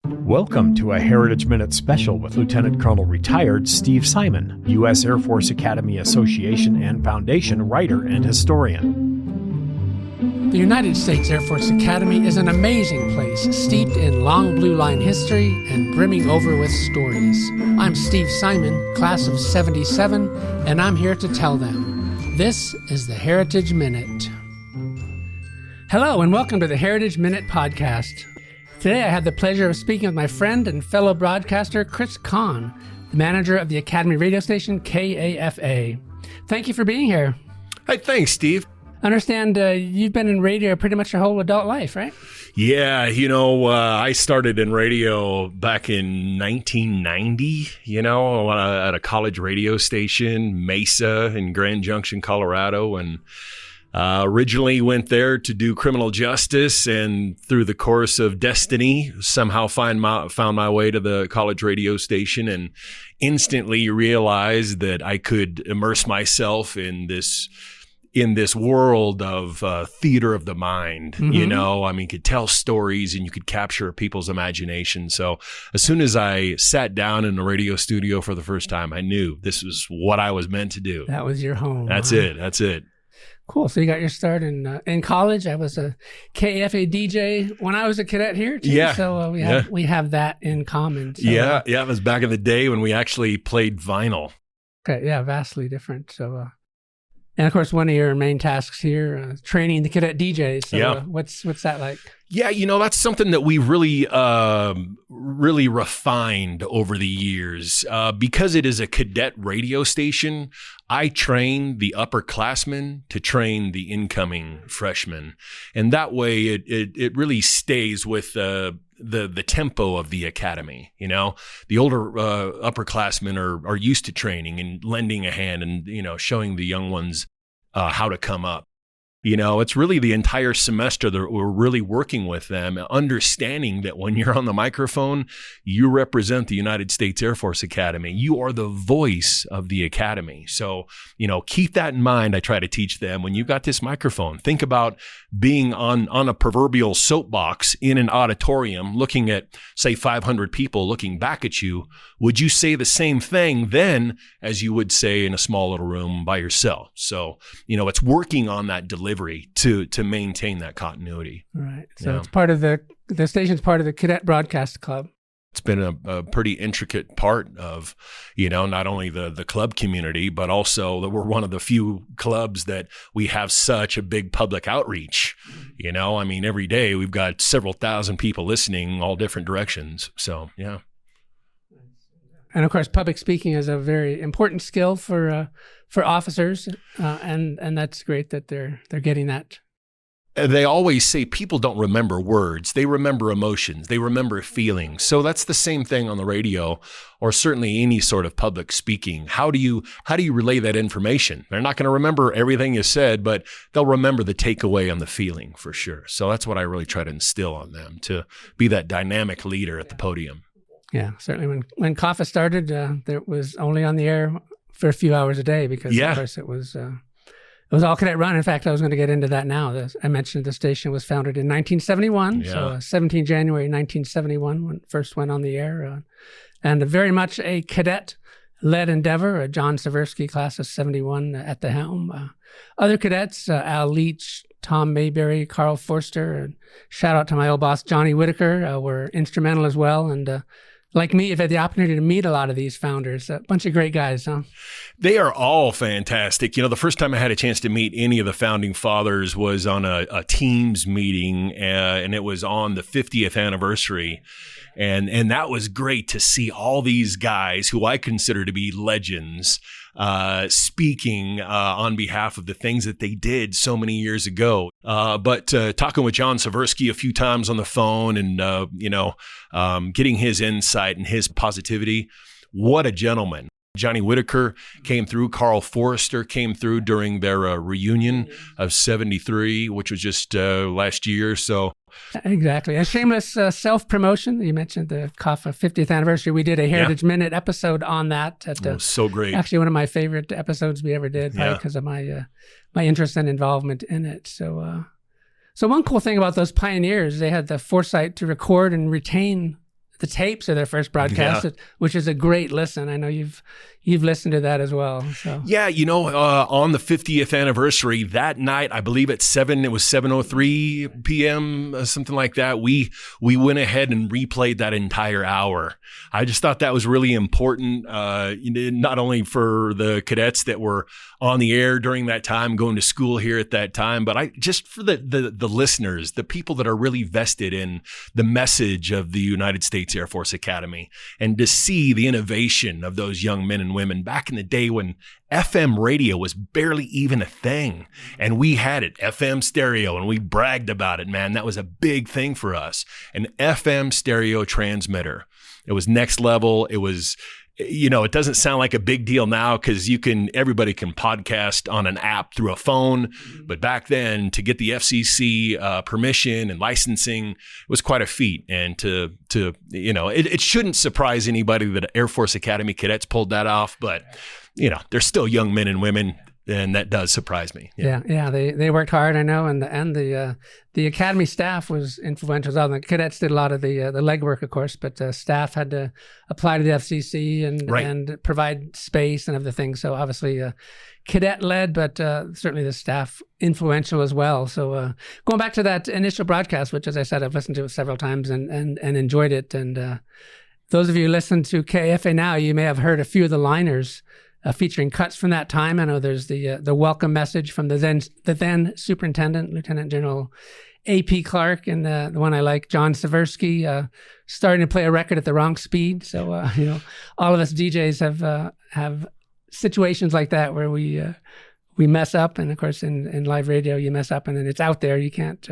Welcome to a Heritage Minute special with Lieutenant Colonel retired Steve Simon, U.S. Air Force Academy Association and Foundation writer and historian. The United States Air Force Academy is an amazing place, steeped in long blue line history and brimming over with stories. I'm Steve Simon, class of 77, and I'm here to tell them. This is the Heritage Minute. Hello, and welcome to the Heritage Minute podcast. Today I had the pleasure of speaking with my friend and fellow broadcaster, Chris Kahn, the manager of the Academy radio station, KAFA. Thank you for being here. Hey, thanks, Steve. I understand you've been in radio pretty much your whole adult life, right? Yeah, I started in radio back in 1990, at a college radio station, Mesa in Grand Junction, Colorado, and originally went there to do criminal justice, and through the course of destiny, somehow found my way to the college radio station and instantly realized that I could immerse myself in this world of theater of the mind. Could tell stories and you could capture people's imagination. So as soon as I sat down in the radio studio for the first time, I knew this was what I was meant to do. That was your home. That's it. Cool. So you got your start in college. I was a KFA DJ when I was a cadet here too. Yeah. So we have that in common. So, yeah. It was back in the day when we actually played vinyl. Okay. Yeah. Vastly different. So, and of course, one of your main tasks here, training the cadet DJs. So yeah. What's that like? Yeah, that's something that we really refined over the years. Because it is a cadet radio station, I train the upperclassmen to train the incoming freshmen. And that way it really stays with the tempo of the academy. The older upperclassmen are used to training and lending a hand and, showing the young ones how to come up. It's really the entire semester that we're really working with them, understanding that when you're on the microphone, you represent the United States Air Force Academy. You are the voice of the academy. So, keep that in mind. I try to teach them when you've got this microphone, think about being on a proverbial soapbox in an auditorium, looking at, say, 500 people looking back at you. Would you say the same thing then as you would say in a small little room by yourself? So, it's working on that delivery to maintain that continuity. Right. So it's part of the station's part of the Cadet Broadcast Club. It's been a pretty intricate part of, not only the club community, but also that we're one of the few clubs that we have such a big public outreach. Every day we've got several thousand people listening all different directions. So, yeah. And of course, public speaking is a very important skill for officers, and that's great that they're getting that. They always say people don't remember words; they remember emotions, they remember feelings. So that's the same thing on the radio, or certainly any sort of public speaking. How do you relay that information? They're not going to remember everything you said, but they'll remember the takeaway and the feeling for sure. So that's what I really try to instill on them, to be that dynamic leader at the podium. Yeah, certainly. When KAFA started, there was only on the air for a few hours a day because, of course, it was all cadet-run. In fact, I was going to get into that now. I mentioned the station was founded in 1971, so 17 January 1971 when it first went on the air, and very much a cadet-led endeavor. John Severski, class of 71, at the helm. Other cadets, Al Leach, Tom Mayberry, Carl Forster, and shout out to my old boss, Johnny Whitaker, were instrumental as well. And like me, I've had the opportunity to meet a lot of these founders. A bunch of great guys, huh? They are all fantastic. The first time I had a chance to meet any of the founding fathers was on a Teams meeting, and it was on the 50th anniversary. And that was great to see all these guys who I consider to be legends speaking on behalf of the things that they did so many years ago. But talking with John Severski a few times on the phone and, getting his insight and his positivity, what a gentleman. Johnny Whitaker came through. Carl Forster came through during their reunion of 73, which was just last year. So exactly. A shameless self-promotion. You mentioned the KAFA 50th anniversary. We did a Heritage Minute episode on that. It was so great. Actually, one of my favorite episodes we ever did, probably because of my interest and involvement in it. So one cool thing about those pioneers, they had the foresight to record and retain tapes of their first broadcast, which is a great listen. I know you've listened to that as well. So. Yeah, on the 50th anniversary, that night, I believe it was 7:03 p.m., something like that, we went ahead and replayed that entire hour. I just thought that was really important, not only for the cadets that were on the air during that time, going to school here at that time, but just for the listeners, the people that are really vested in the message of the United States Air Force Academy, and to see the innovation of those young men and women back in the day when FM radio was barely even a thing, and we had it, FM stereo, and we bragged about it, man. That was a big thing for us. An FM stereo transmitter. It was next level. It was, it doesn't sound like a big deal now because everybody can podcast on an app through a phone. But back then, to get the FCC permission and licensing was quite a feat. And it shouldn't surprise anybody that Air Force Academy cadets pulled that off. But, they're still young men and women. And that does surprise me. Yeah. They worked hard, I know, and the academy staff was influential as well. The cadets did a lot of the legwork, of course, but staff had to apply to the FCC and provide space and other things. So obviously, cadet led, but certainly the staff influential as well. So going back to that initial broadcast, which, as I said, I've listened to it several times and enjoyed it. And those of you who listen to KAFA now, you may have heard a few of the liners. Featuring cuts from that time. I know there's the welcome message from the then superintendent, Lieutenant General A.P. Clark, and the one I like, John Severski, starting to play a record at the wrong speed. So all of us DJs have situations like that where we mess up, and of course in live radio you mess up, and then it's out there. You can't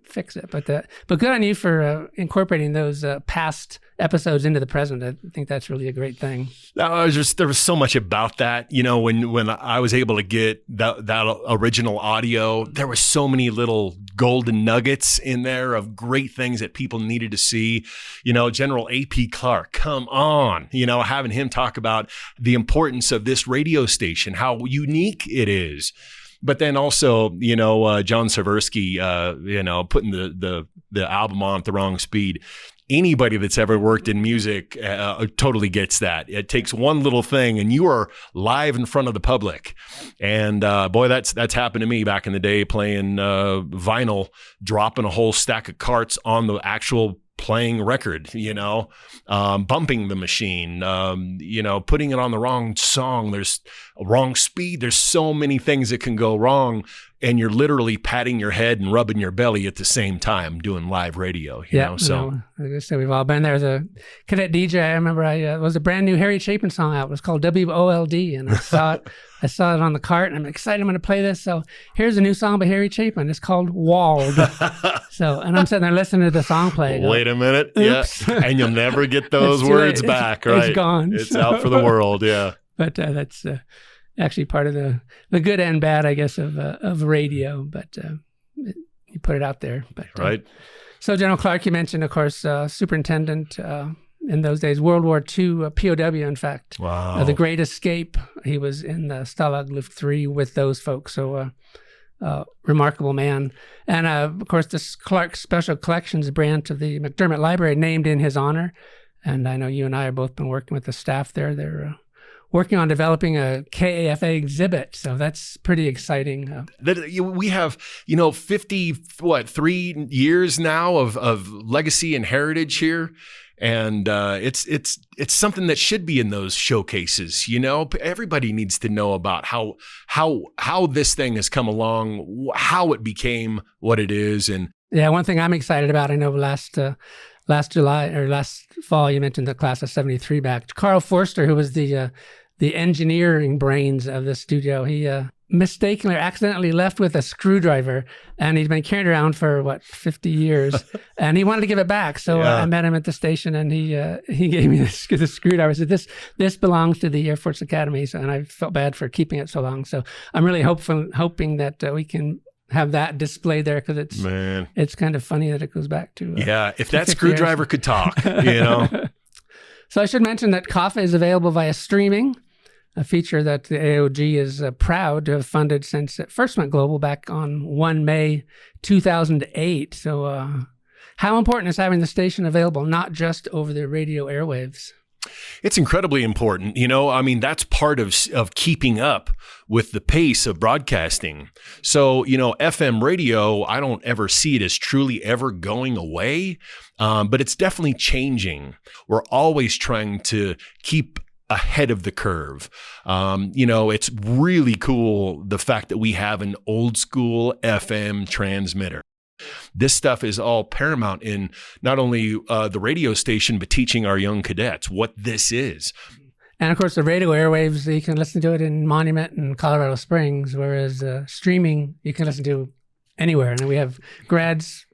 fix it. But good on you for incorporating those past episodes into the present. I think that's really a great thing. There was so much about that. When I was able to get that original audio, there were so many little golden nuggets in there of great things that people needed to see. General A.P. Clark, come on, having him talk about the importance of this radio station, how unique it is. But then also, John Severski, putting the album on at the wrong speed. Anybody that's ever worked in music totally gets that. It takes one little thing, and you are live in front of the public. And boy, that's happened to me back in the day, playing vinyl, dropping a whole stack of carts on the actual playing record, bumping the machine, putting it on the wrong song. There's a wrong speed. There's so many things that can go wrong. And you're literally patting your head and rubbing your belly at the same time doing live radio, you know? So, like I said, we've all been there. As a cadet DJ, I remember it was a brand new Harry Chapin song out. It was called WOLD, and I saw it on the cart, and I'm excited. I'm going to play this. So here's a new song by Harry Chapin. It's called Walled. And I'm sitting there listening to the song play. Wait a minute. Oops. Yeah. And you'll never get those words back, right? It's gone. It's out for the world. Yeah. But that's actually part of the good and bad, I guess, of radio. But you put it out there. But right. So General Clark, you mentioned, of course, superintendent in those days, World War II, POW, in fact. Wow. The Great Escape. He was in the Stalag Luft 3 with those folks. So remarkable man. And, of course, this Clark Special Collections branch of the McDermott Library named in his honor. And I know you and I have both been working with the staff there. They're working on developing a KAFA exhibit. So that's pretty exciting. We have, 3 years now of legacy and heritage here. And it's something that should be in those showcases. Everybody needs to know about how this thing has come along, how it became what it is. And yeah, one thing I'm excited about, I know last July or last fall, you mentioned the class of 73 back. Carl Forster, who was the engineering brains of the studio, he mistakenly or accidentally left with a screwdriver, and he's been carrying it around for 50 years, and he wanted to give it back. So I met him at the station, and he gave me the screwdriver. I said, this belongs to the Air Force Academy, and I felt bad for keeping it so long. So I'm really hoping that we can have that displayed there, because it's kind of funny that it goes back to if that screwdriver could talk, So I should mention that KAFA is available via streaming, a feature that the AOG is proud to have funded since it first went global back on 1 May 2008. So How important is having the station available, not just over the radio airwaves? It's incredibly important. That's part of keeping up with the pace of broadcasting. So, FM radio, I don't ever see it as truly ever going away, but it's definitely changing. We're always trying to keep ahead of the curve. It's really cool, the fact that we have an old school FM transmitter. This stuff is all paramount in not only the radio station, but teaching our young cadets what this is. And of course, the radio airwaves, you can listen to it in Monument and Colorado Springs, whereas streaming, you can listen to anywhere. And we have grads,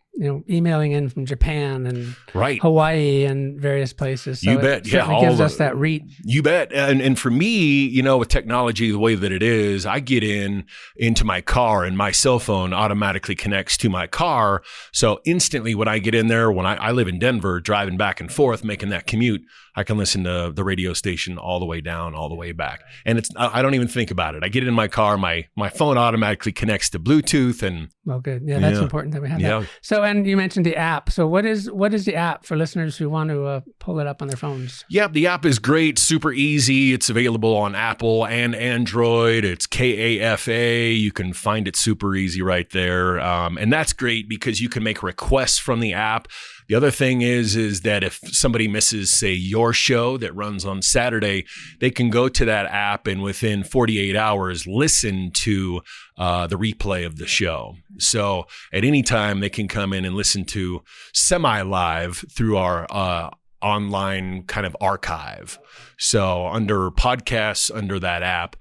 emailing in from Japan and Hawaii and various places. So you bet. It gives us that reach. You bet. And for me, with technology the way that it is, I get into my car and my cell phone automatically connects to my car. So instantly when I get in there, when I live in Denver, driving back and forth, making that commute, I can listen to the radio station all the way down, all the way back. And I don't even think about it. I get it in my car, my phone automatically connects to Bluetooth and. Well, good. Yeah, that's important that we have that. So, and you mentioned the app. So what is the app for listeners who want to pull it up on their phones? Yeah, the app is great, super easy. It's available on Apple and Android. It's KAFA. You can find it super easy right there. And that's great because you can make requests from the app. The other thing is that if somebody misses, say, your show that runs on Saturday, they can go to that app and within 48 hours listen to the replay of the show. So at any time, they can come in and listen to semi-live through our online kind of archive. So under podcasts, under that app,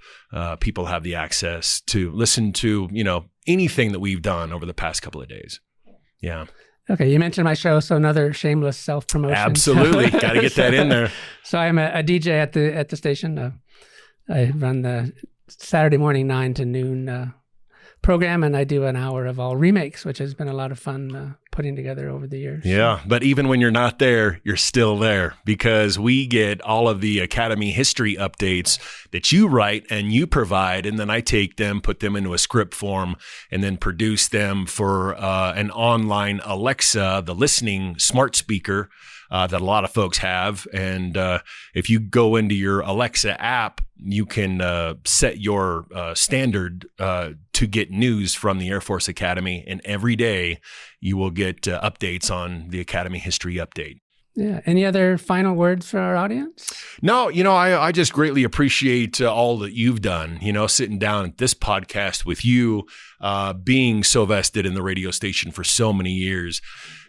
people have the access to listen to, anything that we've done over the past couple of days. Yeah. Okay, you mentioned my show, so another shameless self-promotion. Absolutely, got to get that in there. So I'm a DJ at the station. I run the Saturday morning 9 to noon program, and I do an hour of all remakes, which has been a lot of fun putting together over the years. Yeah, but even when you're not there, you're still there because we get all of the Academy history updates that you write and you provide, and then I take them, put them into a script form, and then produce them for an online Alexa, the listening smart speaker that a lot of folks have. And if you go into your Alexa app, you can set your standard to get news from the Air Force Academy. And every day you will get updates on the Academy history update. Yeah. Any other final words for our audience? No, I just greatly appreciate all that you've done, sitting down at this podcast with you, being so vested in the radio station for so many years,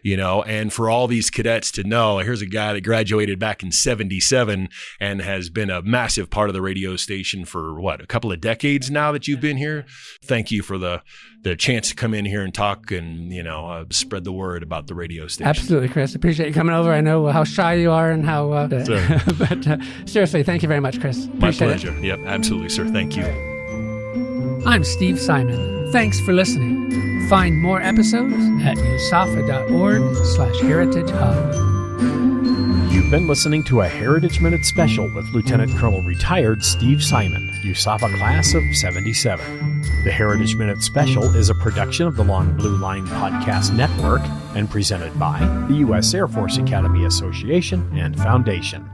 and for all these cadets to know, here's a guy that graduated back in 1977 and has been a massive part of the radio station for a couple of decades now that you've been here. Thank you for the chance to come in here and talk and, spread the word about the radio station. Absolutely, Chris. Appreciate you coming over. I know how shy you are and how, but seriously, thank you very much, Chris. Appreciate My pleasure. It. Yep, absolutely, sir. Thank you. I'm Steve Simon. Thanks for listening. Find more episodes at usafa.org/Heritage Hub. You've been listening to a Heritage Minute special with Lieutenant Colonel Retired Steve Simon, USAFA Class of 77. The Heritage Minute special is a production of the Long Blue Line Podcast Network and presented by the U.S. Air Force Academy Association and Foundation.